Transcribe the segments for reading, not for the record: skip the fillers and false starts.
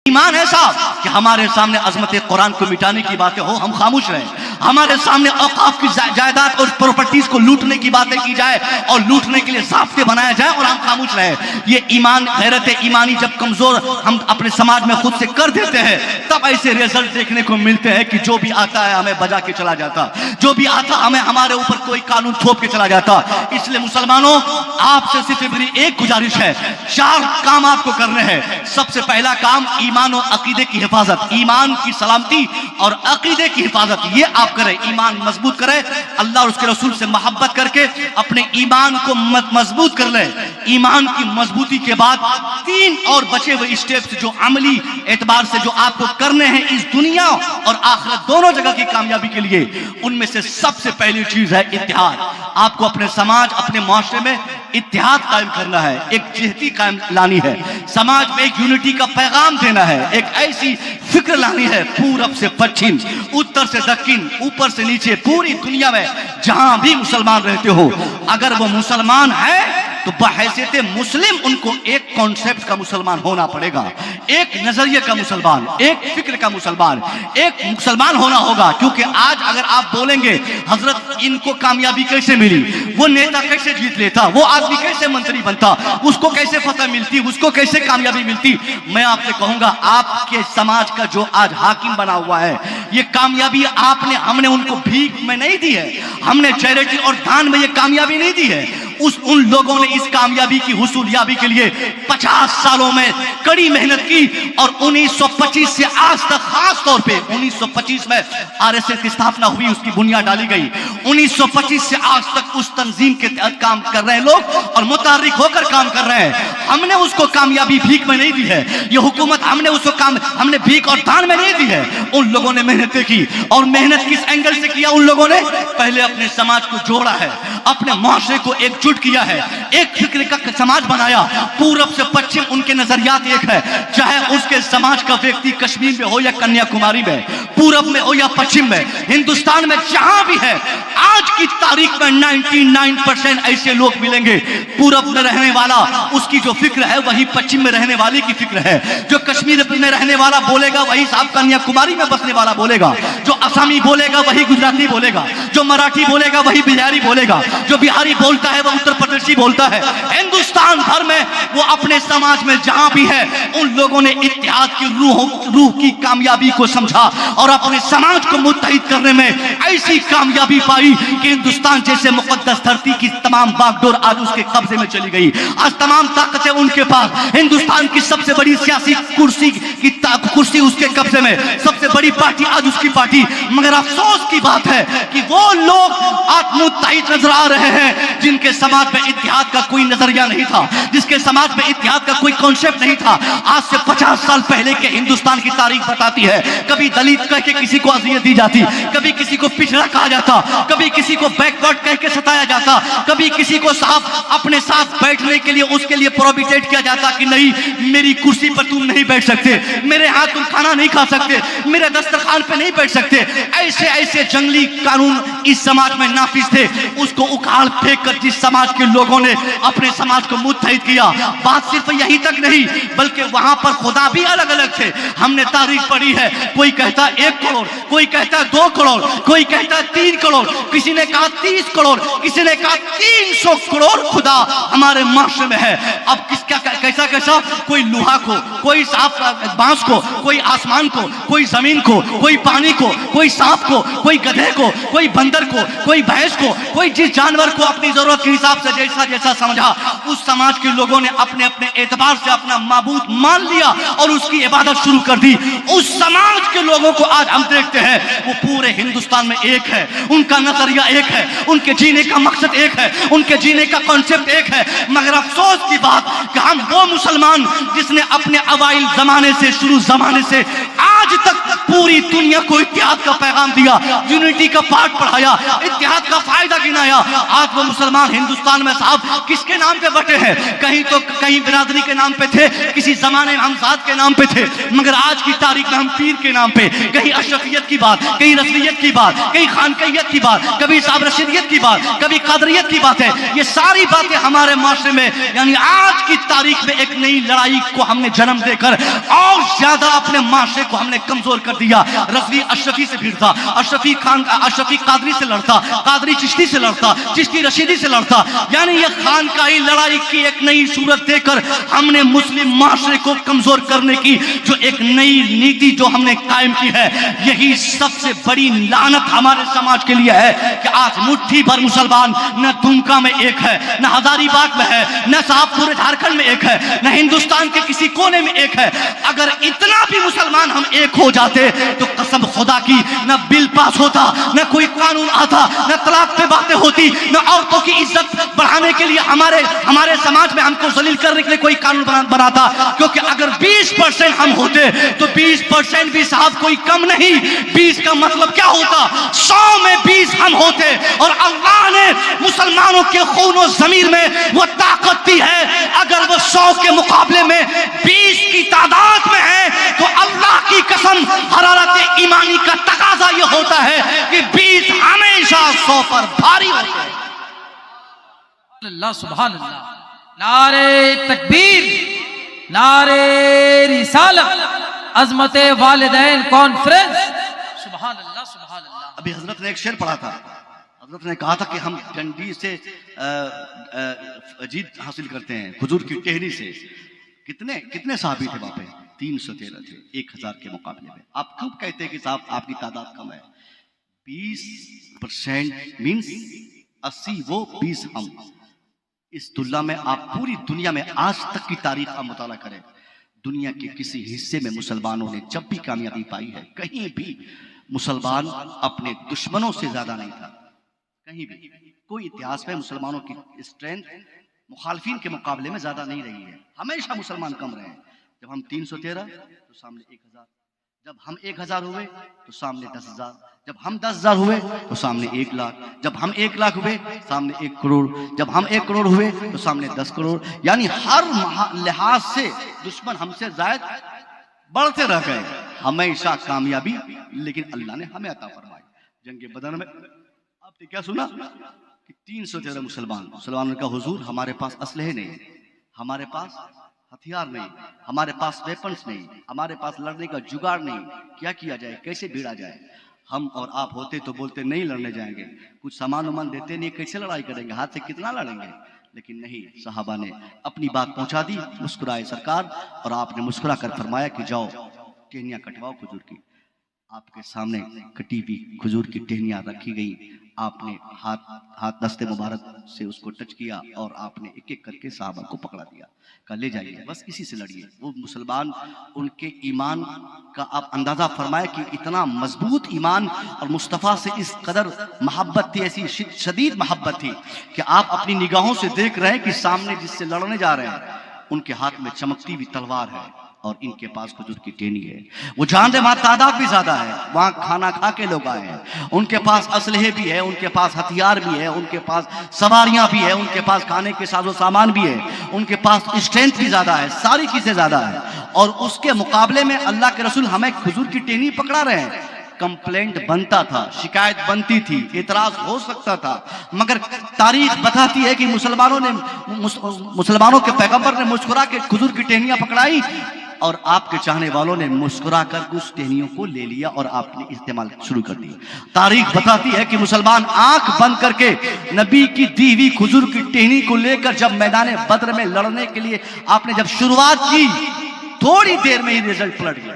ईमान है साहब कि हमारे सामने अजमत कुरान को मिटाने की बातें हो, हम खामोश रहें। हमारे सामने औकाफ की जायदाद और प्रॉपर्टीज को लूटने की बातें की जाए और लूटने के लिए ज़ाब्ते बनाया जाए और हम खामोश रहें। ये ईमान, गैरत ईमानी जब कमजोर हम अपने समाज में खुद से कर देते हैं, तब ऐसे रिजल्ट देखने को मिलते हैं कि जो भी आता है हमें बजा के चला जाता, जो भी आता हमें हमारे ऊपर कोई कानून थोप के चला जाता। इसलिए मुसलमानों, आपसे सिर्फ मेरी एक गुजारिश है, 4 काम आपको करने हैं। सबसे पहला काम ईमान और अकीदे की हिफाजत, ईमान की सलामती और अकीदे की हिफाजत, ये आप करें। ईमान मजबूत करें, अल्लाह और उसके रसूल से मोहब्बत करके अपने ईमान को मजबूत कर लें। ईमान की मजबूती के बाद 3 और बचे हुए स्टेप्स जो अमली एतबार से जो आपको करने हैं इस दुनिया और आखिरत दोनों जगह की कामयाबी के लिए, उनमें से सबसे पहली चीज है इत्तेहाद। आपको अपने समाज, अपने मुआशरे में इत्तेहाद कायम करना है, एक जिहती कायम लानी है, समाज में एक यूनिटी का पैगाम देना है, एक ऐसी फिक्र लानी है पूरब से पश्चिम, उत्तर से दक्षिण, ऊपर से नीचे, पूरी दुनिया में जहां भी मुसलमान रहते हो, अगर वो मुसलमान है तो बहैसियत मुस्लिम उनको एक कॉन्सेप्ट का मुसलमान होना पड़ेगा, एक नजरिए का मुसलमान, एक फिक्र का मुसलमान, एक मुसलमान होना होगा। क्योंकि आज अगर आप बोलेंगे हजरत इनको कामयाबी कैसे मिली, वो नेता कैसे जीत लेता, वो आदमी कैसे मंत्री बनता, उसको कैसे फतह मिलती, उसको कैसे कामयाबी मिलती, मैं आपसे कहूंगा आपके समाज का जो आज हाकिम बना हुआ है, ये कामयाबी हमने उनको भीख में नहीं दी है, हमने चैरिटी और दान में ये कामयाबी नहीं दी है। उन लोगों ने इस कामयाबी की हुसूलियाबी के लिए 50 सालों में कड़ी मेहनत की और 1925 से आज तक, खास तौर पे 1925 में आरएसएस की स्थापना हुई, उसकी बुनियाद डाली गई। 1925 से आज तक उस तंजीम के तहत काम कर रहे हैं लोग और मुतारिक होकर काम कर रहे हैं। हमने उसको कामयाबी भीख में नहीं दी है, ये हुकूमत हमने भीख और दान में नहीं दी है। उन लोगों ने मेहनतें की और मेहनत किस एंगल से किया, उन लोगों ने पहले अपने समाज को जोड़ा है, अपने मुआशरे को एकजुट किया है, एक फिक्र का समाज बनाया, पूरब से पश्चिम उनके नजरियात एक है, चाहे उसके समाज का व्यक्ति कश्मीर में हो या कन्याकुमारी में, पूरब में हो या पश्चिम में, हिंदुस्तान में जहां भी है, आज की तारीख में 99% ऐसे लोग मिलेंगे, पूरब में रहने वाला उसकी जो फिक्र है वही पश्चिम में रहने वाले की फिक्र है, जो कश्मीर में रहने वाला बोलेगा वही साहब कन्याकुमारी में बसने वाला बोलेगा, जो असमी बोलेगा वही गुजराती बोलेगा, जो मराठी बोलेगा वही बिहारी बोलेगा, जो बिहारी बोलता है वह उत्तर प्रदेशी बोलता है। हिंदुस्तान भर में वो अपने समाज में जहां भी है, उन लोगों ने इत्तेहाद की रूह की कामयाबी को समझा और अपने समाज को मुत्तहिद करने में ऐसी कामयाबी पाई कि हिंदुस्तान जैसे मुकद्दस धरती की तमाम बागडोर आज उसके कब्जे में चली गई। आज तमाम ताकतें उनके पास, हिंदुस्तान की सबसे बड़ी सियासी कुर्सी उसके कब्जे में, सबसे बड़ी पार्टी आज उसकी पार्टी। मगर अफसोस की बात है कि वो लोग आज मुत्तहिद नजर आ रहे हैं जिनके समाज में इत्तेहाद का कोई नजरिया नहीं था, जिसके समाज में इत्तेहाद का कोई कॉन्सेप्ट नहीं था। आज से 50 साल पहले के हिंदुस्तान की तारीख बताती है, कभी दलित कह के किसी को अजियत दी जाती, कभी किसी को पिछड़ा कहा जाता, कभी किसी को बैकवर्ड कह के सताया जाता, कभी किसी को साहब अपने साथ बैठने के लिए उसके लिए प्रोहिबिटेट किया जाता कि नहीं, मेरी कुर्सी पर तुम नहीं बैठ सकते, मेरे हाथ तुम खाना नहीं खा सकते, मेरे दस्तरखान पे नहीं बैठ सकते। ऐसे ऐसे जंगली कानून इस समाज में नाफिज थे, उसको उखाड़ फेंक कर जिस समाज के लोगों ने अपने समाज को मुत्तहिद किया, बात सिर्फ यहीं तक नहीं बल्कि वहां पर खुदा भी अलग अलग थे। हमने तारीख पढ़ी है, कोई कहता 1 करोड़, कोई कहता 2 करोड़, कोई कहता 3 करोड़, किसी ने कहा 30 करोड़, किसी ने कहा 300 करोड़ खुदा हमारे माशरे में है। अब किसका कैसा कैसा, कोई लोहा को, कोई साफ बांस को, कोई आसमान को, कोई जमीन को, कोई पानी को, कोई सांप को, कोई गधे को, कोई बंदर को, कोई भैंस को, कोई जिस जानवर को अपनी जरूरत के हिसाब से जैसा जैसा समझा, उस समाज के लोगों ने अपने अपने एतबार से अपना माबूद मान लिया और उसकी इबादत शुरू कर दी। उस समाज के लोगों को आज हम देखते हैं वो पूरे हिंदुस्तान में एक है, उनका नजरिया एक है, उनके जीने का मकसद एक है, उनके जीने का कॉन्सेप्ट एक है। मगर अफसोस की बात कि हम वो मुसलमान जिसने अपने अवाइल जमाने से, शुरू जमाने से आज तक पूरी दुनिया को इत्तेहाद का पैगाम दिया, यूनिटी का पाठ पढ़ाया, इत्तेहाद का फायदा गिनाया। आज वो मुसलमान हिंदुस्तान में साहब किसके नाम पे बटे हैं? कहीं तो कहीं बिरादरी के नाम पे थे, किसी जमाने में हम साथ के नाम पे थे, मगर आज की तारीख में हम पीर के नाम पे, कहीं अशरफियत की बात, कहीं रसलियत की बात, कहीं खानकैयत की बात, कभी साहब रशीदियत की बात, कभी कादरियत की बात है। ये सारी बातें हमारे माशरे में यानी आज की तारीख में एक नई लड़ाई को हमने जन्म देकर और ज्यादा अपने माशरे को हमने कमजोर कर दिया। रजवी अशरफी से भिड़ता, अशरफी खान अशरफी कादरी से लड़ता, कादरी चिश्ती से लड़ता, चिश्ती रशीदी से लड़ता। यानी ये खानकाही लड़ाई की एक नई सूरत देकर हमने मुस्लिम माशरे को कमजोर करने की जो एक नई नीति जो हमने कायम की है, यही सबसे बड़ी लानत हमारे समाज के लिए है कि आज मुट्ठी भर मुसलमान न दुमका में एक है, न हजारीबाग में है, न साहब पूरे झारखंड में एक है, न हिंदुस्तान के किसी कोने में एक है। अगर इतना भी मुसलमान हम एक हो जाते तो कसम खुदा की न बिल पास होता, न कोई कानून आता, न तलाक पे बातें होती, न औरतों की इज्जत बढ़ाने के लिए हमारे समाज में हमको जलील करने के लिए कोई कानून बनाता। क्योंकि अगर 20% हम होते तो 20% भी साहब कोई कम नहीं। 20 का मतलब क्या होता? 100 में 20 हम होते। और अल्लाह ने मुसलमानों के खून और ज़मीर में वो ताकत दी है। अगर वो 100 के मुकाबले में 20 की तादाद में है तो अल्लाह की कसम हरारत ईमानी का तकाजा ये होता है कि 20 हमेशा 100 पर भारी होते हैं। अल्लाह सुभान अल्लाह, नारे तकबीर, नारे रिसालत, अज़मते वालिदैन कॉन्फ्रेंस। सुभान अल्लाह, सुभान अल्लाह। अभी हजरत ने एक शेर पढ़ा था, हजरत ने कहा था कि हम डंडी से जीत हासिल करते हैं, हुजूर की टेहरी से। कितने साहबी थे वहां पे? 313 थे 1000 के मुकाबले में। आप क्यों कहते हैं कि साहब आपकी तादाद कम है? 20% मीन्स 80 वो 20 हम। इस तुलना में आप पूरी दुनिया में आज तक की तारीख का मुताला करें, दुनिया के किसी हिस्से में मुसलमानों ने जब भी कामयाबी पाई है, कहीं भी मुसलमान अपने दुश्मनों से ज्यादा नहीं था। कहीं भी कोई इतिहास में मुसलमानों की स्ट्रेंथ मुखालफिन के मुकाबले में ज्यादा नहीं रही है। हमेशा मुसलमान कम रहे। जब हम 313 तो सामने 1000, जब हम 1000 हुए तो सामने 10,000, जब हम 10,000 हुए तो सामने 1 लाख, जब हम 1 लाख हुए सामने 1 करोड़, जब हम 1 करोड़ हुए तो सामने 10 करोड़। यानी हर लिहाज से दुश्मन हमसे ज्यादा बढ़ते रह गए। हमेशा कामयाबी लेकिन अल्लाह ने हमें अता फरमाई। जंग बदर में आपने क्या सुना कि 313 मुसलमानों का हुजूर हमारे पास असलहे नहीं, हमारे पास हथियार नहीं, हमारे पास वेपन्स नहीं, हमारे पास लड़ने का जुगाड़ नहीं, क्या किया जाए, कैसे भिड़ा जाए। हम और आप होते तो बोलते नहीं लड़ने जाएंगे, कुछ सामान उमान देते नहीं, कैसे लड़ाई करेंगे, हाथ से कितना लड़ेंगे। लेकिन नहीं, सहाबा ने अपनी बात पहुंचा दी, मुस्कुराए सरकार, और आपने मुस्कुरा कर फरमाया कि जाओ टहनियाँ कटवाओ खजूर की। आपके सामने कटी हुई खजूर की टहनियाँ रखी गई। आपने हाथ दस्ते मुबारक से उसको टच किया और आपने एक एक करके साहबा को पकड़ा दिया, कहा ले जाइए, बस इसी से लड़िए। वो मुसलमान, उनके ईमान का आप अंदाजा फरमाए कि इतना मजबूत ईमान और मुस्तफ़ा से इस कदर मोहब्बत थी, ऐसी शदीद मोहब्बत थी कि आप अपनी निगाहों से देख रहे हैं कि सामने जिससे लड़ने जा रहे हैं उनके हाथ में चमकती हुई तलवार है और इनके पास खजूर की टेनी है। वो जान रहे वहां तादाद भी ज्यादा है, वहां खाना खा के लोग आए हैं, उनके पास असलहे भी है, उनके पास हथियार भी है, उनके पास सवारियां भी है, उनके पास खाने के साजो सामान भी है, उनके पास स्ट्रेंथ भी ज्यादा है, सारी चीजें ज्यादा है। और उसके मुकाबले में अल्लाह के रसूल हमें खजूर की टेनी पकड़ा रहे हैं। कंप्लेंट बनता था, शिकायत बनती थी, एतराज हो सकता था, मगर तारीख बताती है कि मुसलमानों के पैगंबर ने मुस्कुरा के खजूर की टहनियां पकड़ाई और आपके चाहने वालों ने मुस्कुरा कर उस टहनियों को ले लिया और आपने इस्तेमाल शुरू कर दिया। तारीख बताती है कि मुसलमान आंख बंद करके नबी की दी हुई खजूर की टहनी को लेकर जब मैदान बद्र में लड़ने के लिए आपने जब शुरुआत की, थोड़ी देर में ही रिजल्ट पलट गया।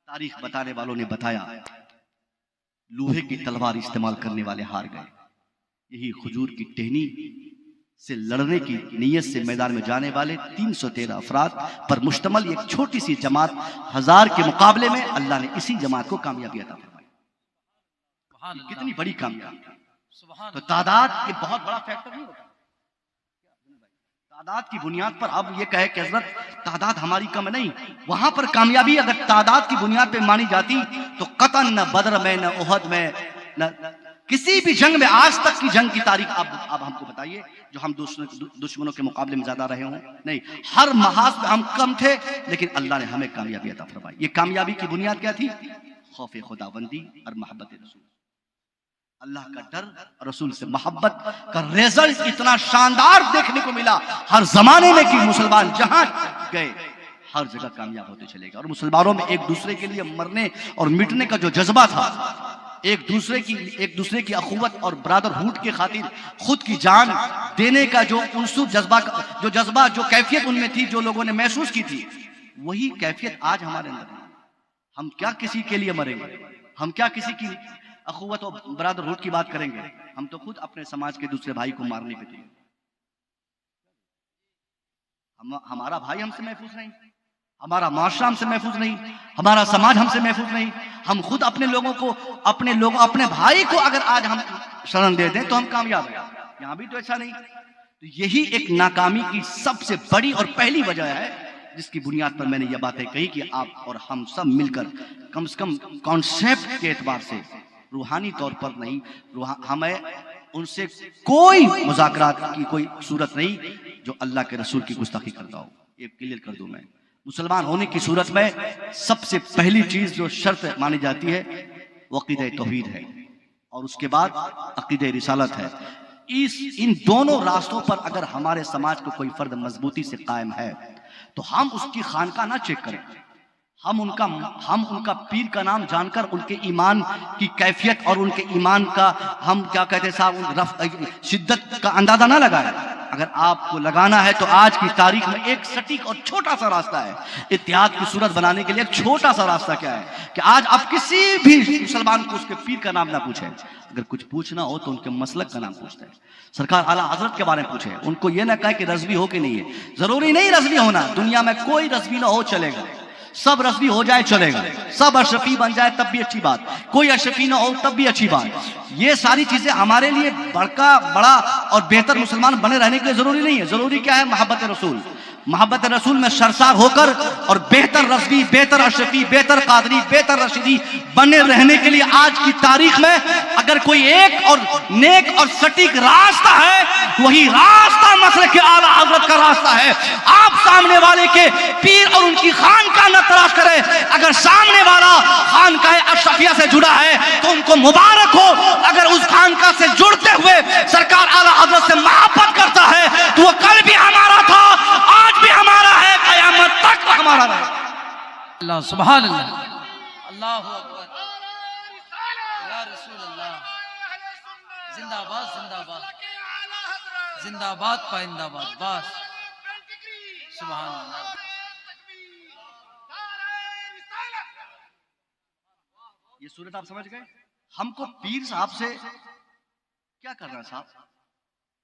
तारीख बताने वालों ने बताया लोहे की तलवार इस्तेमाल करने वाले हार गए। यही खजूर की टहनी से लड़ने की नीयत से मैदान में जाने वाले 313 अफराद पर मुश्तमल एक छोटी सी जमात 1000 के मुकाबले में अल्लाह ने इसी जमात को कामयाबी अता फरमाई। कितनी बड़ी कामयाबी। तो तादाद ये बहुत बड़ा फैक्टर नहीं होता। तादाद की बुनियाद पर अब ये कहे कि हजरत तादाद हमारी कम नहीं। वहां पर कामयाबी अगर तादाद की बुनियाद पे मानी जाती तो कतन न बदर में, न उहद में, न किसी भी जंग में, आज तक की जंग की तारीख आप हमको बताइए जो हम दुश्मनों के मुकाबले में ज्यादा रहे हों। नहीं, हर महाज में हम कम थे, लेकिन अल्लाह ने हमें कामयाबी अता फरमाई। ये कामयाबी की बुनियाद क्या थी? खौफ खुदाबंदी और मोहब्बत रसूल। अल्लाह का डर, रसूल से मोहब्बत का रिजल्ट इतना शानदार देखने को मिला हर जमाने में कि मुसलमान जहां गए हर जगह कामयाब होते चले गए। और मुसलमानों में एक दूसरे के लिए मरने और मिटने का जो जज्बा था, एक दूसरे की अखुवत और ब्रदरहुड के खातिर खुद की जान देने का जो उनसुर जज्बा जो कैफियत उनमें थी, जो लोगों ने महसूस की थी, वही कैफियत आज हमारे अंदर है। हम क्या किसी के लिए मरेंगे? हम क्या किसी की अखुवत और ब्रदरहुड की बात करेंगे? हम तो खुद अपने समाज के दूसरे भाई को मारने पे थे। हमारा भाई हमसे महफूज नहीं, हमारा माशरा हमसे महफूज नहीं, हमारा समाज हमसे महफूज नहीं। हम खुद अपने लोगों को, अपने भाई को अगर आज हम शरण दे दें तो हम कामयाब हैं। यहां भी तो ऐसा नहीं। तो यही एक नाकामी की सबसे बड़ी और पहली वजह है, जिसकी बुनियाद पर मैंने ये बातें कही कि आप और हम सब मिलकर कम से कम कॉन्सेप्ट के एतबार से, रूहानी तौर पर नहीं, हमें उनसे कोई मुज़ाकरात की कोई सूरत नहीं जो अल्लाह के रसूल की गुस्ताखी करता हो। ये क्लियर कर दूं मैं। मुसलमान होने की सूरत में सबसे पहली चीज जो शर्त मानी जाती है वो अकीदे तौहीद है, और उसके बाद अकीदे रिसालत है। इन दोनों रास्तों पर अगर हमारे समाज को कोई फर्द मजबूती से कायम है तो हम उसकी खानका ना चेक करें, हम उनका पीर का नाम जानकर उनके ईमान की कैफियत और उनके ईमान का हम क्या कहते हैं साहब शिद्दत का अंदाजा ना लगाएं। अगर आपको लगाना है तो आज की तारीख में एक सटीक और छोटा सा रास्ता है इत्तेहाद की सूरत बनाने के लिए। एक छोटा सा रास्ता क्या है कि आज आप किसी भी मुसलमान को उसके पीर का नाम ना पूछें। अगर कुछ पूछना हो तो उनके मसलक का नाम पूछते हैं, सरकार आला हजरत के बारे में पूछे। उनको ये ना कहे कि रज़वी हो कि नहीं है। जरूरी नहीं रज़वी होना, दुनिया में कोई रज़वी ना हो चलेगा, सब रज़वी हो जाए चलेगा, सब अशरफी बन जाए तब भी अच्छी बात, कोई अशरफी ना हो तब भी अच्छी बात। ये सारी चीजें हमारे लिए बड़ा और बेहतर मुसलमान बने रहने के लिए जरूरी नहीं है। जरूरी क्या है? मोहब्बत रसूल। मोहब्बत रसूल में सरसार होकर और बेहतर रज़वी, बेहतर अशरफी, बेहतर कादरी, बेहतर रशीदी बने रहने के लिए आज की तारीख में अगर कोई एक और नेक और सटीक रास्ता है, वही रास्ता मसले के आला हजरत का रास्ता है। आप सामने वाले के पीर और उनकी खानका न तलाश करें। अगर सामने वाला खानका अशरफिया से जुड़ा है तो उनको मुबारक हो। अगर उस खानका से जुड़ते हुए सरकार आला हजरत से मोहब्बत करता है तो वो कल भी हमारा था, आज भी हमारा है, कयामत तक हमारा रहे। अल्लाह सुभान अल्लाह, अल्लाहु अकबर, या रसूल अल्लाह, जिंदाबाद जिंदाबाद जिंदाबाद पाइंदाबाद, बस सुभान अल्लाह। ये सूरत आप समझ गए? हमको पीर साहब से क्या करना है साहब?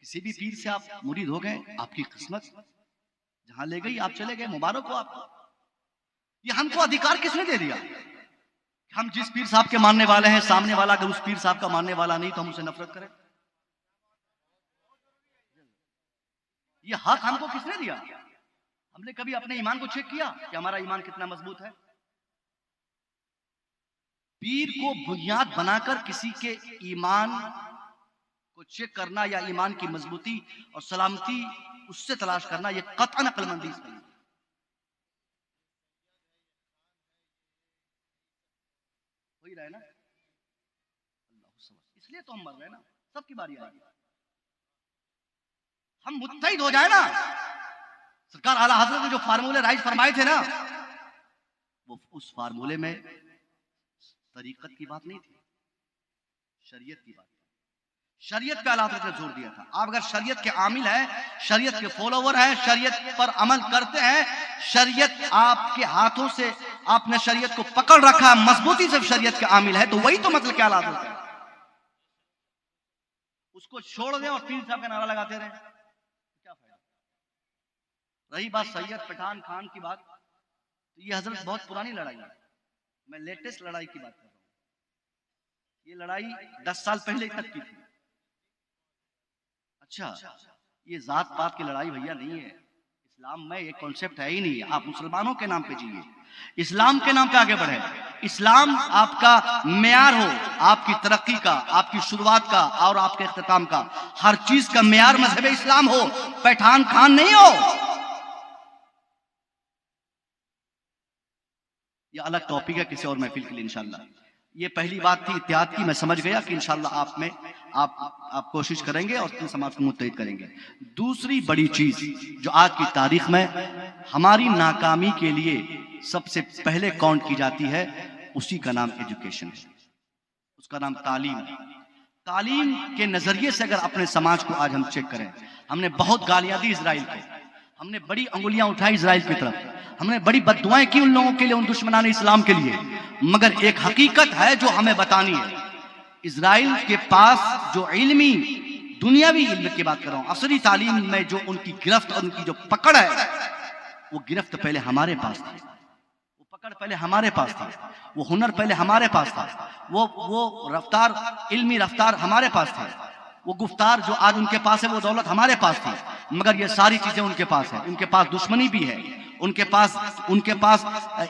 किसी भी पीर से आप मुरीद हो गए, आपकी किस्मत जहां ले गई आप चले गए, मुबारक हो आपको। ये हमको अधिकार किसने दे दिया? हम जिस पीर साहब के मानने वाले हैं, सामने वाला अगर उस पीर साहब का मानने वाला नहीं तो हम उसे नफरत करें? ये हक हमको किसने दिया? हमने कभी अपने ईमान को चेक किया कि हमारा ईमान कितना मजबूत है? पीर को बुनियाद बनाकर किसी के ईमान को चेक करना या ईमान की मजबूती और सलामती उससे तलाश करना, यह कतअन अक्लमंदी नहीं। हो ही रहा है ना? इसलिए तो हम मर रहे हैं ना, सबकी बारी आएगी। हम मुत्तहिद हो जाए ना। सरकार आला हजरत ने जो फार्मूले राइज फरमाए थे ना, वो उस फार्मूले में तरीकत की बात नहीं थी, शरीयत की बात। शरीयत पे आला हजरत ने जोर दिया था। आप अगर शरीयत के आमिल हैं, शरीयत के फॉलोवर हैं, शरीयत पर अमल करते हैं, शरीयत आपके हाथों से, आपने शरीयत को पकड़ रखा है, मजबूती से शरीयत के आमिल है, तो वही तो मतलब क्या आला हजरत है। उसको छोड़ दें और पीर साहब का नारा लगाते रहे, क्या फायदा? रही बात सैयद पठान खान की बात, तो ये हजरत बहुत पुरानी लड़ाई है, मैं लेटेस्ट लड़ाई की बात कर रहा हूं। ये लड़ाई 10 साल पहले तक की थी। अच्छा, ये जात पात की लड़ाई भैया नहीं है, इस्लाम में ये कॉन्सेप्ट है ही नहीं। आप मुसलमानों के नाम पे जिए, इस्लाम के नाम पे आगे बढ़े। इस्लाम आपका मेयार हो, आपकी तरक्की का, आपकी शुरुआत का और आपके इख्तिताम का, हर चीज का मेयार मजहब इस्लाम हो, पठान खान नहीं हो। ये अलग टॉपिक है किसी और महफिल के लिए इंशाल्लाह। ये पहली बात थी इत्तेहाद की, मैं समझ गया कि इंशाल्लाह आप कोशिश करेंगे और अपने समाज को मुत्तहिद करेंगे। दूसरी बड़ी चीज जो आज की तारीख में हमारी नाकामी के लिए सबसे पहले काउंट की जाती है, उसी का नाम एजुकेशन है, उसका नाम तालीम है। तालीम के नजरिए से अगर अपने समाज को आज हम चेक करें, हमने बहुत गालियां दी इजराइल को, हमने बड़ी अंगुलियां उठाई इजराइल की तरफ, हमने बड़ी बद्दुआएं की उन लोगों के लिए, उन दुश्मनान इस्लाम के लिए, मगर एक हकीकत है जो हमें बतानी है। इजराइल के पास जो इल्मी दुनियावी इल्म की बात कर रहा हूं, असली तालीम में जो उनकी गिरफ्त और उनकी जो पकड़ है, वो गिरफ्त पहले हमारे पास थी, वो पकड़ पहले हमारे पास थी, वो हुनर पहले हमारे पास था, वो रफ्तार, इल्मी रफ्तार हमारे पास था, वो गुफ्तार जो आज उनके पास है, वो दौलत हमारे पास थी, मगर ये सारी चीजें उनके पास है। उनके पास दुश्मनी भी है, उनके पास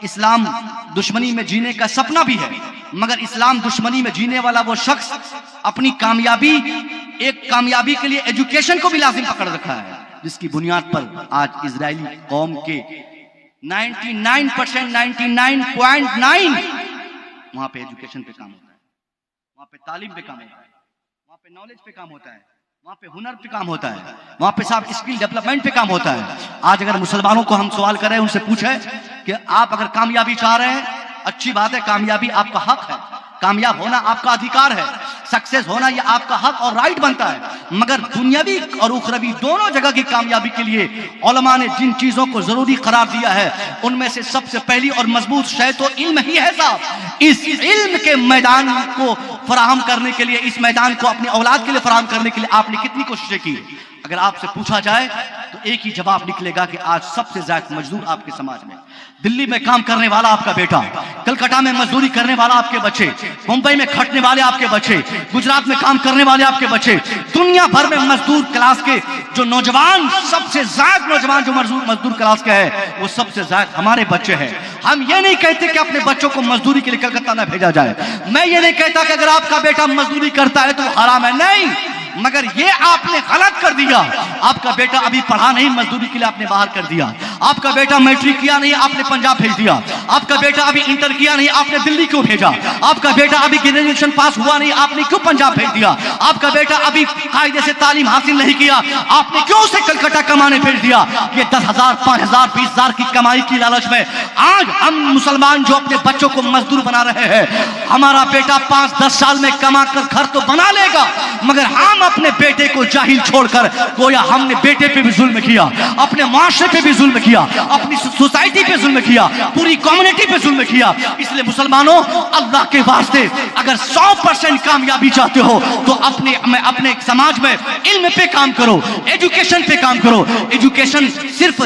इस्लाम दुश्मनी में जीने का सपना भी है, मगर इस्लाम दुश्मनी में जीने वाला वो शख्स अपनी कामयाबी के लिए एजुकेशन को भी लाजिम पकड़ रखा है, जिसकी बुनियाद पर आज इजरायली कौम के 99% 99.9 वहां पे एजुकेशन पे काम होता है, वहां पे तालीम पे काम होता है, वहां पे नॉलेज पे काम होता है, वहां पे हुनर पे काम होता है, वहां पे साहब स्किल डेवलपमेंट पे काम होता है। आज अगर मुसलमानों को हम सवाल करें, उनसे पूछे कि आप अगर कामयाबी चाह रहे हैं, अच्छी बात है, कामयाबी आपका हक है, कामयाब होना आपका अधिकार है, सक्सेस होना ये आपका हक और राइट बनता है, मगर दुनियावी और उखरवी दोनों जगह की कामयाबी के लिए उलमा ने जिन चीजों को जरूरी करार दिया है, उनमें से सबसे पहली और मजबूत शय तो इल्म ही है साहब। इस इल्म के मैदान को फराहम करने के लिए, इस मैदान को अपनी औलाद के लिए फराहम करने के लिए आपने कितनी कोशिशें की? अगर आपसे पूछा जाए तो एक ही जवाब निकलेगा कि आज सबसे ज्यादा मजदूर आपके समाज में, दिल्ली में काम करने वाला आपका बेटा, कलकत्ता में मजदूरी करने वाला आपके बच्चे, मुंबई में खटने वाले आपके बच्चे, गुजरात में काम करने वाले आपके बच्चे, दुनिया भर में मजदूर क्लास के जो नौजवान, सबसे ज्यादा नौजवान जो मजदूर क्लास के है, वो सबसे ज्यादा हमारे बच्चे हैं। हम ये नहीं कहते कि अपने बच्चों को मजदूरी के लिए कलकत्ता न भेजा जाए, मैं ये नहीं कहता कि अगर आपका बेटा मजदूरी करता है तो वो हराम है, नहीं, मगर ये आपने गलत कर दिया। आपका बेटा अभी पढ़ा नहीं, मजदूरी के लिए आपने बाहर कर दिया। आपका बेटा मैट्रिक किया नहीं, आपने पंजाब भेज दिया। आपका बेटा अभी इंटर किया नहीं, आपने दिल्ली क्यों भेजा? आपका बेटा अभी ग्रेजुएशन पास हुआ नहीं, आपने क्यों पंजाब भेज दिया? आपका बेटा अभी कायदे से तालीम हासिल नहीं किया, आपने क्यों उसे कलकत्ता कमाने भेज दिया? ये 10,000, 5,000, 20,000 की कमाई की लालच में आज हम मुसलमान जो अपने बच्चों को मजदूर बना रहे हैं, हमारा बेटा 5-10 साल में कमा कर घर तो बना लेगा, मगर हम अपने बेटे को जाहिल छोड़कर गोया हमने बेटे पे भी जुल्म किया, अपने माशरे पे भी जुल्म किया, अपनी सोसाइटी पे जुल्म किया, पूरी कम्युनिटी पे जुल्म किया। इसलिए मुसलमानों, अल्लाह के वास्ते अगर 100% कामयाबी चाहते हो तो अपने समाज में इल्म पे काम करो, एजुकेशन पे काम करो। एजुकेशन सिर्फ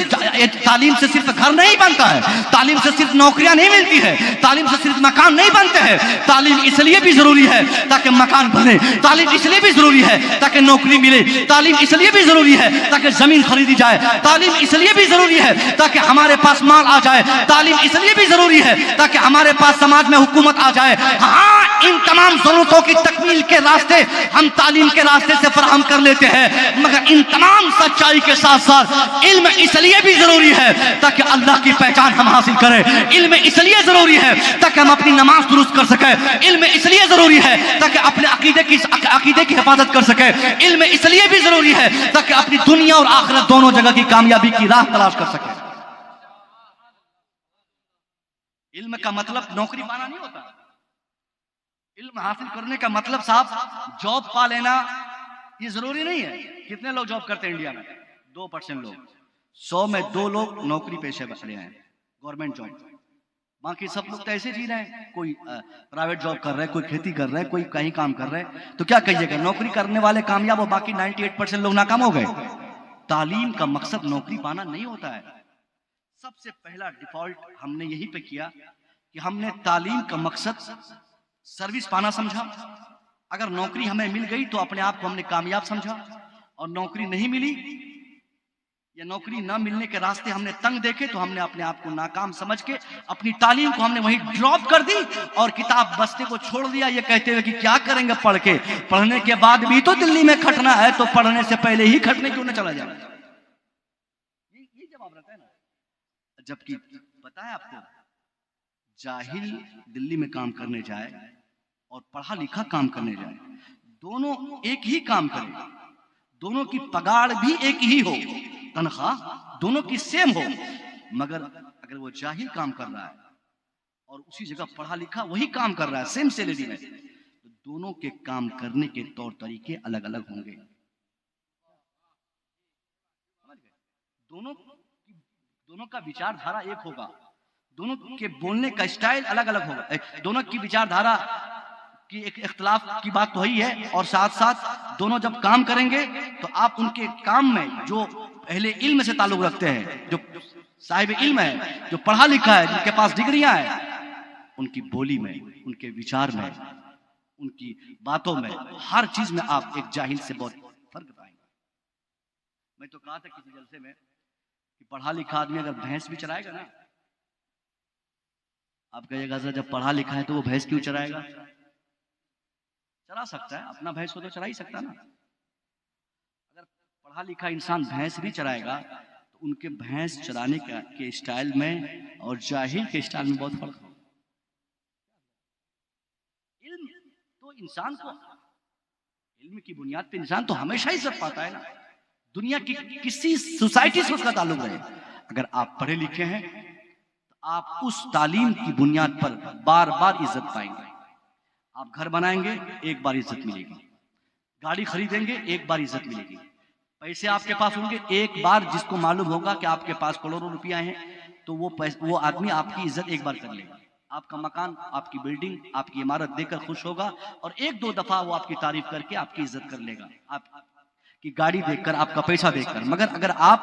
तालीम से सिर्फ घर नहीं बनता है, तालीम से सिर्फ नौकरियां नहीं मिलती है, तालीम से सिर्फ मकान नहीं बनते हैं। तालीम इसलिए भी जरूरी है ताकि मकान बने, तालीम इसलिए भी जरूरी है ताकि नौकरी मिले, तालीम इसलिए भी जरूरी है ताकि जमीन खरीदी जाए, तालीम इसलिए भी जरूरी है ताकि हमारे पास माल आ जाए, तालीम इसलिए भी जरूरी है ताकि हमारे पास समाज में हुकूमत आ जाए। हाँ, इन तमाम जरूरतों की तकमील के रास्ते हम तालीम के रास्ते से फराहम कर लेते हैं, मगर इन तमाम सच्चाई के साथ साथ इल्म इसलिए भी जरूरी है ताकि अल्लाह की पहचान हम हासिल करें। इल्म इसलिए जरूरी है ताकि हम अपनी नमाज दुरुस्त कर सकें। इल्म इसलिए जरूरी है ताकि अपने अकीदे की हिफाजत कर सके। इल्म इसलिए भी जरूरी है ताकि अपनी दुनिया और आखिरत दोनों जगह की कामयाबी की राह तलाश कर सके। इल्म का मतलब नौकरी पाना नहीं होता। इल्म हासिल करने का मतलब साहब जॉब पा लेना ये जरूरी नहीं है। कितने लोग जॉब करते हैं इंडिया में? 2% लोग, 100 में 2 लोग नौकरी पेशे बचे हैं, गवर्नमेंट जॉब। बाकी सब लोग तो ऐसे जी रहे हैं, कोई प्राइवेट जॉब कर रहे हैं, कोई खेती कर रहे हैं, कोई कहीं काम कर रहे हैं। तो क्या कहिएगा, नौकरी करने वाले कामयाब हो, बाकी 98% लोग नाकाम हो गए। तालीम का मकसद नौकरी पाना नहीं होता है। सबसे पहला डिफॉल्ट हमने यही पे किया कि हमने तालीम का मकसद सर्विस पाना समझा। अगर नौकरी हमें मिल गई तो अपने आप को हमने कामयाब समझा, और नौकरी नहीं मिली या नौकरी न मिलने के रास्ते हमने तंग देखे तो हमने अपने आप को नाकाम समझ के अपनी तालीम को हमने वहीं ड्रॉप कर दी और किताब बस्ते को छोड़ दिया, ये कहते हुए कि क्या करेंगे पढ़ के, पढ़ने के बाद भी तो दिल्ली में खटना है, तो पढ़ने से पहले ही खटने क्यों न चला जाए। ये जवाब रहता है ना। जबकि पता है आपको, जाहिल दिल्ली में काम करने जाए और पढ़ा लिखा काम करने जाए, दोनों एक ही काम करें, दोनों की पगार भी एक ही हो, तनख्वाह दोनों की सेम हो, मगर अगर वो जाहिल काम कर रहा है और उसी जगह पढ़ा लिखा वही काम कर रहा है सेम सैलरी में, तो दोनों के काम करने के तौर तरीके अलग अलग होंगे। दोनों का विचारधारा एक होगा, दोनों के बोलने का स्टाइल अलग अलग होगा, दोनों की विचारधारा की एक इख्तलाफ की बात तो ही है, और साथ साथ दोनों जब काम करेंगे तो आप उनके काम में जो पहले इल्म से ताल्लुक रखते हैं, जो साहिब इल्म है, जो पढ़ा लिखा है, जिनके पास डिग्रियां हैं, उनकी बोली में, उनके विचार में, उनकी बातों में, हर चीज में आप एक जाहिल से बहुत फर्क पाएंगे। मैं तो कहा था किसी जलसे में कि पढ़ा लिखा आदमी अगर भैंस भी चराएगा ना, आप कहिएगा सर जब पढ़ा लिखा है तो वो भैंस क्यों चराएगा? चरा सकता है, अपना भैंस को तो चरा ही सकता है ना। अगर पढ़ा लिखा इंसान भैंस भी चराएगा तो उनके भैंस चराने के स्टाइल में और जाहिल के स्टाइल में बहुत फर्क होगा। इल्म तो इंसान को, इल्म की बुनियाद पे इंसान तो हमेशा ही इज्जत पाता है ना, दुनिया की किसी सोसाइटी से उसका ताल्लुक रहे। अगर आप पढ़े लिखे हैं तो आप उस तालीम की बुनियाद पर बार बार इज्जत पाएंगे। आप घर बनाएंगे एक बार इज्जत मिलेगी, गाड़ी खरीदेंगे एक बार इज्जत मिलेगी, पैसे आपके पास होंगे एक बार, जिसको मालूम होगा कि आपके पास करोड़ों रुपया है तो वो आदमी आपकी इज्जत एक बार कर लेगा। आपका मकान, आपकी बिल्डिंग, आपकी इमारत देखकर खुश होगा और एक दो दफा वो आपकी तारीफ करके आपकी इज्जत कर लेगा, आपकी गाड़ी देखकर, आपका पैसा देखकर। मगर अगर आप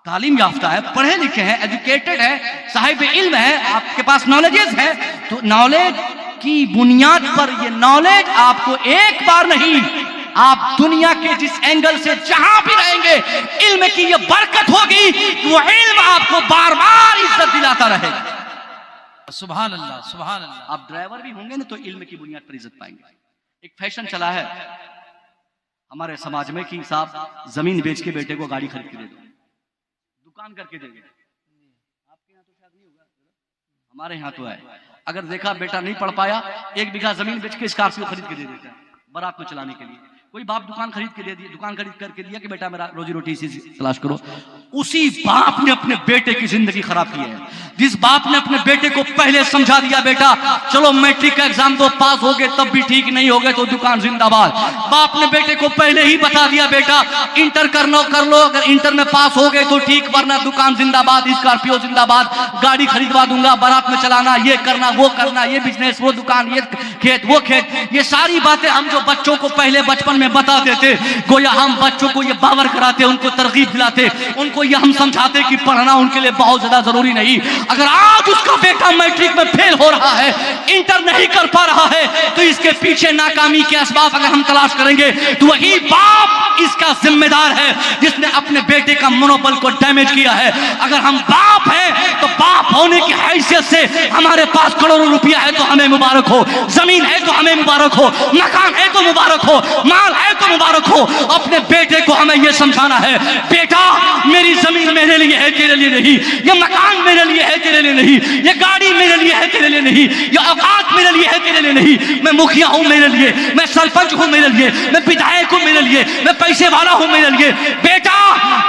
तालीम याफ्ता है, पढ़े लिखे हैं, एजुकेटेड है, साहिब इल्म है, आपके पास नॉलेजेस है, तो नॉलेज की बुनियाद पर ये नॉलेज आपको एक बार नहीं, आप दुनिया के जिस एंगल से जहां भी रहेंगे, इल्म की ये बरकत होगी, वो इल्म आपको बार बार इज्जत दिलाता रहेगा। सुभान अल्लाह, सुभान अल्लाह। आप ड्राइवर भी होंगे ना तो इल्म की बुनियाद पर इज्जत पाएंगे। एक फैशन चला है हमारे समाज में कि साहब जमीन बेच के बेटे को गाड़ी खरीद के दे दो, दुकान करके दे दो। आपके यहाँ तो शायद नहीं होगा, हमारे यहाँ तो है। अगर देखा बेटा नहीं पढ़ पाया, 1 बीघा जमीन बेच के स्कॉर्पियो खरीद के दे देता है बारात में चलाने के लिए। कोई बाप दुकान खरीद के दे दिया, दुकान खरीद करके दिया कि बेटा मेरा रोजी रोटी इसी से तलाश करो। उसी बाप ने अपने बेटे की जिंदगी खराब की है। जिस बाप ने अपने बेटे को पहले समझा दिया बेटा चलो मैट्रिक का एग्जाम दो, पास हो गए तब भी ठीक, नहीं हो गए तो दुकान जिंदाबाद। बाप ने बेटे को पहले ही बता दिया बेटा इंटर कर लो, अगर इंटर में पास हो गए तो ठीक, वरना दुकान जिंदाबाद, स्कॉर्पियो जिंदाबाद, गाड़ी खरीदवा दूंगा, बारात में चलाना, ये करना, वो करना, ये बिजनेस, वो दुकान, ये खेत, वो खेत। ये सारी बातें हम जो बच्चों को पहले बचपन में बता देते, गोया हम बच्चों को ये बावर कराते, उनको तरगीब दिलाते, उनको ये हम समझाते कि पढ़ना उनके लिए बहुत ज्यादा जरूरी नहीं। अगर आज उसका बेटा मैट्रिक में फेल हो रहा है, इंटर नहीं कर पा रहा है, तो इसके पीछे नाकामी के असबाब अगर हम तलाश करेंगे तो वही बाप इसका जिम्मेदार है जिसने अपने बेटे का मनोबल को डैमेज किया है। अगर हम बाप हैं तो बाप होने की हैसियत से हमारे पास करोड़ों रुपया है तो हमें मुबारक हो, जमीन है तो हमें मुबारक हो, मकान है तो मुबारक हो, माल है तो मुबारक हो। अपने बेटे को हमें यह समझाना है बेटा मेरी जमीन मेरे लिए है, तेरे लिए नहीं। ये मकान मेरे लिए है, तेरे लिए नहीं। ये गाड़ी मेरे लिए है, तेरे लिए नहीं। ये औकात मेरे लिए है, तेरे लिए नहीं। मैं मुखिया हूं मेरे लिए, मैं सरपंच हूं मेरे लिए, मैं विधायक हूं मेरे लिए, मैं पैसे वाला हूं मेरे लिए। बेटा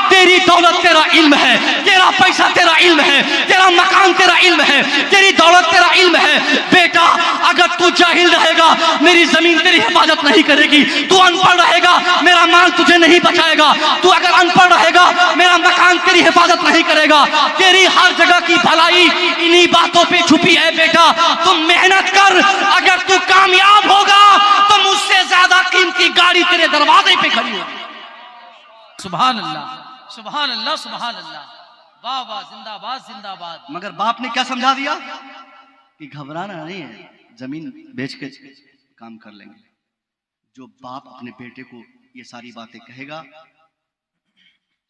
तेरी दौलत तेरा इल्म है, तेरा पैसा तेरा इल्म है, तेरा मकान तेरा इल्म है, तेरी दौलत तेरा इल्म है। बेटा अगर तू जाहिल रहेगा मेरी जमीन तेरी हिफाजत नहीं करेगी, तू अनपढ़ रहेगा मेरा माल तुझे नहीं बचाएगा, तू अगर अनपढ़ रहेगा मेरा मकान तेरी हिफाजत नहीं करेगा। तेरी हर जगह की भलाई इन्हीं बातों पे छुपी है। बेटा तुम मेहनत कर, अगर तू कामयाब होगा तो मुझसे ज्यादा कीमती गाड़ी तेरे दरवाजे पे खड़ी होगी। सुभान अल्लाह, सुभान अल्लाह, सुभान अल्लाह, वाह वाह, जिंदाबाद जिंदाबाद। मगर बाप ने क्या समझा दिया कि घबराना नहीं है, जमीन बेच के काम कर लेंगे। जो बाप अपने बेटे को ये सारी बातें कहेगा,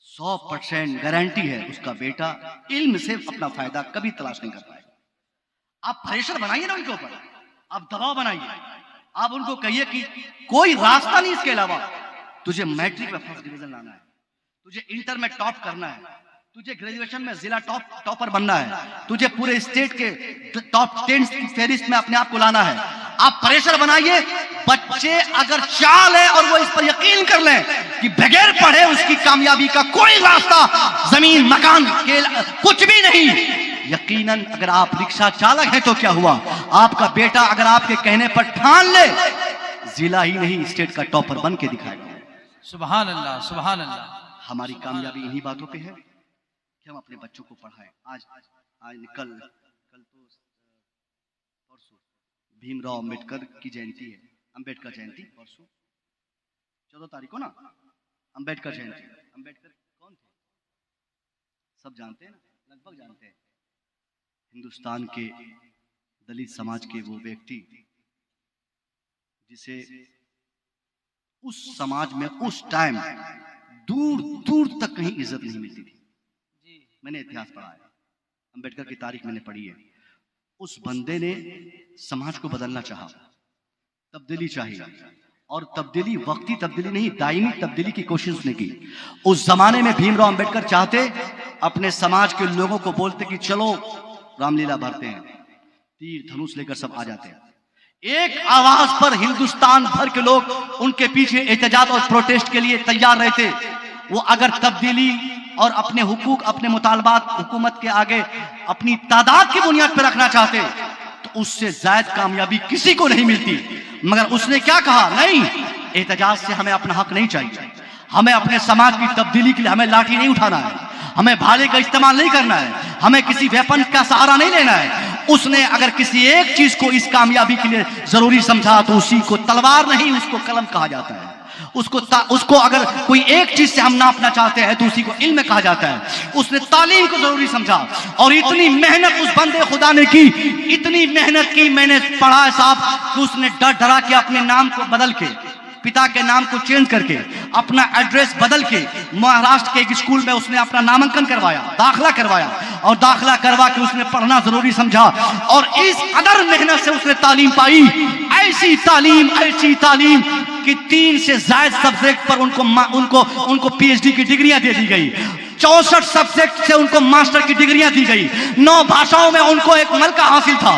100% गारंटी है उसका बेटा इल्म से अपना फायदा कभी तलाश नहीं कर पाएगा। आप प्रेशर बनाइए ना उनके ऊपर, आप दबाव बनाइए, आप उनको कहिए कि कोई रास्ता नहीं इसके अलावा, तुझे मैट्रिक में फर्स्ट डिवीजन लाना है, तुझे इंटर में टॉप करना है, तुझे ग्रेजुएशन में जिला टॉपर बनना है, तुझे पूरे स्टेट के टॉप 10 की फहरिस्त में अपने आप को लाना है। आप प्रेशर बनाइए, बच्चे अगर चाह लें और वो इस पर यकीन कर लें कि बगैर पढ़े उसकी कामयाबी का कोई रास्ता जमीन मकान के कुछ भी नहीं। यकीनन अगर आप रिक्शा चालक हैं तो क्या हुआ, आपका बेटा अगर आपके कहने पर ठान ले, जिला ही नहीं स्टेट का टॉपर बन के दिखाएगा। सुभान अल्लाह, सुभान अल्लाह। हमारी कामयाबी इन्हीं बातों पे है कि हम अपने बच्चों को पढ़ाएं। आज कल तो परसों भीमराव अंबेडकर की जयंती है, अंबेडकर जयंती परसों 14 तारीख को ना, अंबेडकर जयंती। अंबेडकर कौन थे? सब जानते हैं ना, लगभग जानते हैं। हिंदुस्तान के दलित समाज के वो व्यक्ति जिसे उस समाज में उस टाइम दूर दूर तक कहीं इज्जत नहीं मिलती थी। मैंने इतिहास पढ़ा है, अंबेडकर की तारीख मैंने पढ़ी है। उस बंदे ने समाज को बदलना चाहा, तब्दीली चाहिए, और तब्दीली वक्ती तब्दीली नहीं, दायमी तब्दीली की कोशिश उसने की। उस जमाने में भीमराव अंबेडकर चाहते अपने समाज के लोगों को बोलते कि चलो रामलीला भरते हैं, तीर धनुष लेकर सब आ जाते हैं। एक आवाज पर हिंदुस्तान भर के लोग उनके पीछे एहतजाज और प्रोटेस्ट के लिए तैयार रहते। वो अगर तब्दीली और अपने हुकूक, अपने मुतालबात हुकूमत के आगे अपनी तादाद की बुनियाद पर रखना चाहते तो उससे ज्यादा कामयाबी किसी को नहीं मिलती। मगर उसने क्या कहा, नहीं, एहतजाज से हमें अपना हक नहीं चाहिए, हमें अपने समाज की तब्दीली के लिए हमें लाठी नहीं उठाना है, हमें भाले का इस्तेमाल नहीं करना है, हमें किसी वेपन का सहारा नहीं लेना है। उसने अगर किसी एक चीज को इस कामयाबी के लिए जरूरी समझा तो उसी को तलवार नहीं, उसको कलम कहा जाता है। उसको अगर कोई एक चीज से हम नापना चाहते हैं तो उसी को इल्म कहा जाता है। उसने तालीम को जरूरी समझा और इतनी मेहनत उस बंदे खुदा ने की, इतनी मेहनत की, मैंने पढ़ा है साहब कि उसने डर डरा के अपने नाम को बदल के, पिता के नाम को चेंज करके, अपना एड्रेस बदल के महाराष्ट्र के एक स्कूल में उसने अपना नामांकन करवाया, दाखिला करवाया, और दाखिला करवा के उसने पढ़ना जरूरी समझा। और इस कदर मेहनत से उसने तालीम पाई, ऐसी तालीम कि 3 से ज्यादा सब्जेक्ट पर उनको पीएचडी की डिग्रियां दे दी गई, 64 सब्जेक्ट से उनको मास्टर की डिग्रियां दी गई, 9 भाषाओं में उनको एक मलका हासिल था।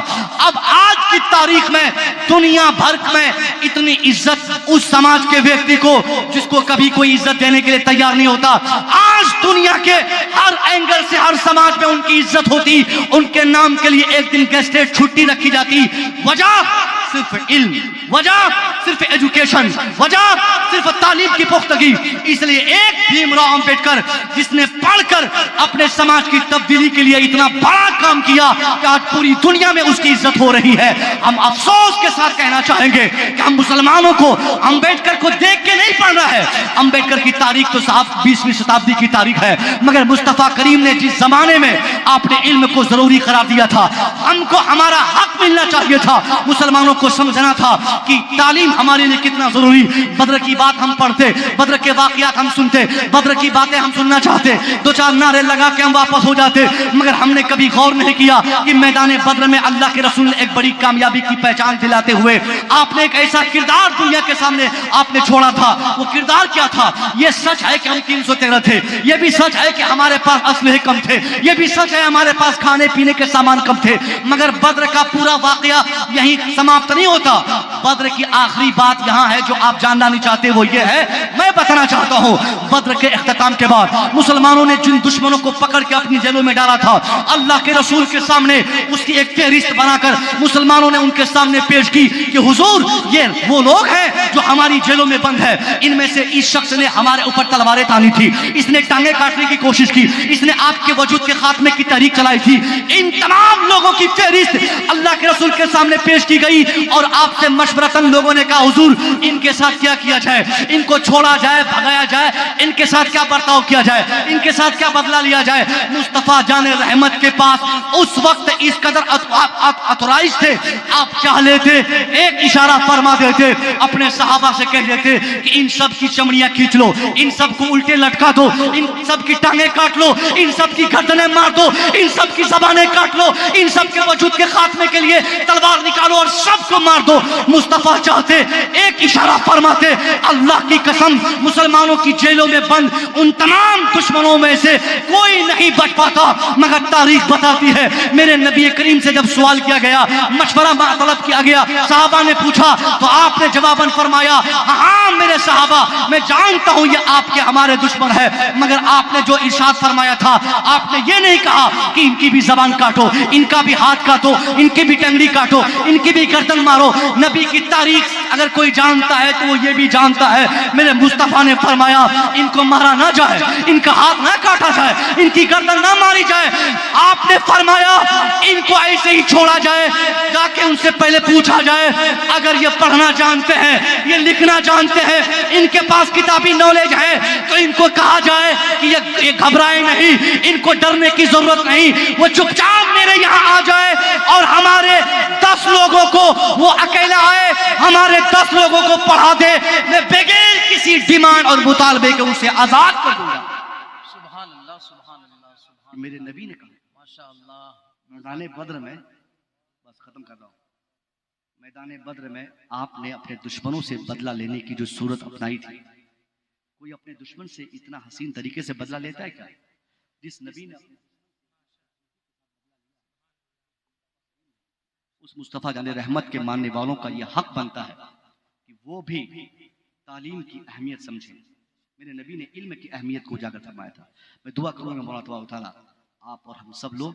अब आज की तारीख में दुनिया भर में इतनी इज्जत उस समाज के व्यक्ति को जिसको कभी कोई इज्जत देने के लिए तैयार नहीं होता। आज दुनिया के हर एंगल से हर समाज में उनकी इज्जत होती, उनके नाम के लिए एक दिन गेस्टेड छुट्टी रखी जाती। वजह सिर्फ इल्म, वजह सिर्फ एजुकेशन, वजह सिर्फ तालीम की पुख्तगी। इसलिए एक भीमराव अंबेडकर जिसने पढ़कर अपने समाज की तब्दीली के लिए इतना बड़ा काम किया कि आज पूरी दुनिया में उसकी इज्जत हो रही है। हम अफसोस के साथ कहना चाहेंगे कि हम मुसलमानों को अंबेडकर को देख के नहीं पढ़ना है। अंबेडकर की तारीख तो साफ 20वीं शताब्दी की तारीख है, मगर मुस्तफा करीम ने जिस जमाने में आपने इल्म को जरूरी करार दिया था, हमको हमारा हक मिलना चाहिए था। मुसलमानों को समझना था कि तालीम हमारे लिए कितना जरूरी। बद्र की बात हम पढ़ते, बद्र के वाकयात हम सुनते, बद्र की बातें हम सुनना चाहते, 2-4 नारे लगा के हम वापस हो जाते, मगर हमने कभी गौर नहीं किया कि मैदान बद्र में अल्लाह के रसूल ने एक बड़ी कामयाबी की पहचान दिलाते हुए आपने एक ऐसा किरदार दुनिया के सामने आपने छोड़ा था। वो किरदार क्या था? ये सच है कि हम 313 थे, ये भी सच है कि हमारे पास असलहे कम थे, ये भी सच है हमारे पास खाने पीने के सामान कम थे, मगर बद्र का पूरा वाकया यहीं समाप्त नहीं होता। बद्र की आखिरी बात यहाँ है जो आप जानना नहीं चाहते, वो ये है, मैं बताना चाहता हूँ, बद्र के इख्तिताम के बाद मुसलमानों ने जिन दुश्मनों को पकड़ के अपनी जेलों में डाला था, अल्लाह के रसूल के सामने उसकी एक फहरिस्त बनाकर मुसलमानों ने उनके सामने पेश की कि हुजूर ये वो लोग हैं जो हमारी जेलों में बंद है, इनमें से इस शख्स ने हमारे ऊपर तलवारें तानी थी, इसने टांगे काटने की कोशिश की, इसने आपके वजूद के खात्मे की तहरीक चलाई थी। इन तमाम लोगों की फहरिस्त अल्लाह के रसूल के सामने पेश की गई और आपसे मशवरतन लोगों ने कहा हुजूर इनके साथ क्या किया जाए, इनको छोड़ा जाए, भगाया जाए, इनके साथ क्या बर्ताव किया जाए, इनके साथ क्या बदला लिया जाए। मुस्तफा जाने रहमत के पास उस वक्त इस कदर अथोराइज थे, आप चाह लेते एक इशारा फरमा देते, अपने सहाबा से कह देते कि इन सब की चमड़ियां खींच लो, इन सब को उल्टे लटका दो, इन सब की टांगे काट लो, इन सब की गर्दनें मार दो, इन सब की ज़बानें काट लो, इन सब के वजूद के खात्मे के लिए तलवार निकालो और सबको मार दो। मुस्तफा चाहते एक इशारा फरमाते, अल्लाह की कसम मुसलमानों की जेलों में बंद उन तमाम दुश्मनों में से कोई नहीं बच पाता, मगर तारीख बताती है मेरे नबी करीम से जब सवाल किया गया, मशवरा तलब किया गया, साहबा ने पूछा तो आपने जवाबन फरमाया, हाँ मेरे साहबा मैं जानता हूं ये आपके हमारे दुश्मन है, मगर आपने जो इरशाद फरमाया था, आपने ये नहीं कहा कि इनकी भी जबान काटो, इनका भी हाथ काटो, इनकी भी टंगड़ी काटो, इनकी भी गर्दन मारो। नबी की तारीख अगर कोई जानता है तो वो ये भी जानता है मेरे मुस्तफा ने फरमाया इनको मारा ना जाए, इनका हाथ ना काटा जाए, इनकी गर्दन ना मारी जाए। आपने फरमाया इनको ऐसे ही छोड़ा जाए, जाके उनसे पहले पूछा जाए अगर ये पढ़ना जानते हैं, ये लिखना जानते हैं, इनके पास किताबी नॉलेज है, तो इनको कहा जाए कि ये घबराए नहीं, इनको डरने की जरूरत नहीं, वो चुपचाप मेरे यहाँ आ जाए और हमारे 10 लोगों को वो अकेला आए, हमारे 10 लोगों को पढ़ा दे, मैं बगैर किसी डिमांड और मुतालबे के उसे आजाद कर दूंगा। सुभान अल्लाह, सुभान अल्लाह, सुभान मेरे नबी ने कहा। माशाअल्लाह। मैदान बद्र में, बस खत्म कर रहा हूं, मैदान बद्र में आपने अपने दुश्मनों से बदला लेने की जो सूरत अपनाई थी, कोई अपने दुश्मन से इतना हसीन तरीके से बदला लेता है क्या? जिस नबी ने उस मुस्तफ़ा जाने रहमत के मानने वालों का यह हक बनता है कि वो भी तालीम की अहमियत समझें। मेरे नबी ने इल्म की अहमियत को उजागर फरमाया था। मैं दुआ करूंगा मौला तबारक व तआला आप और हम सब लोग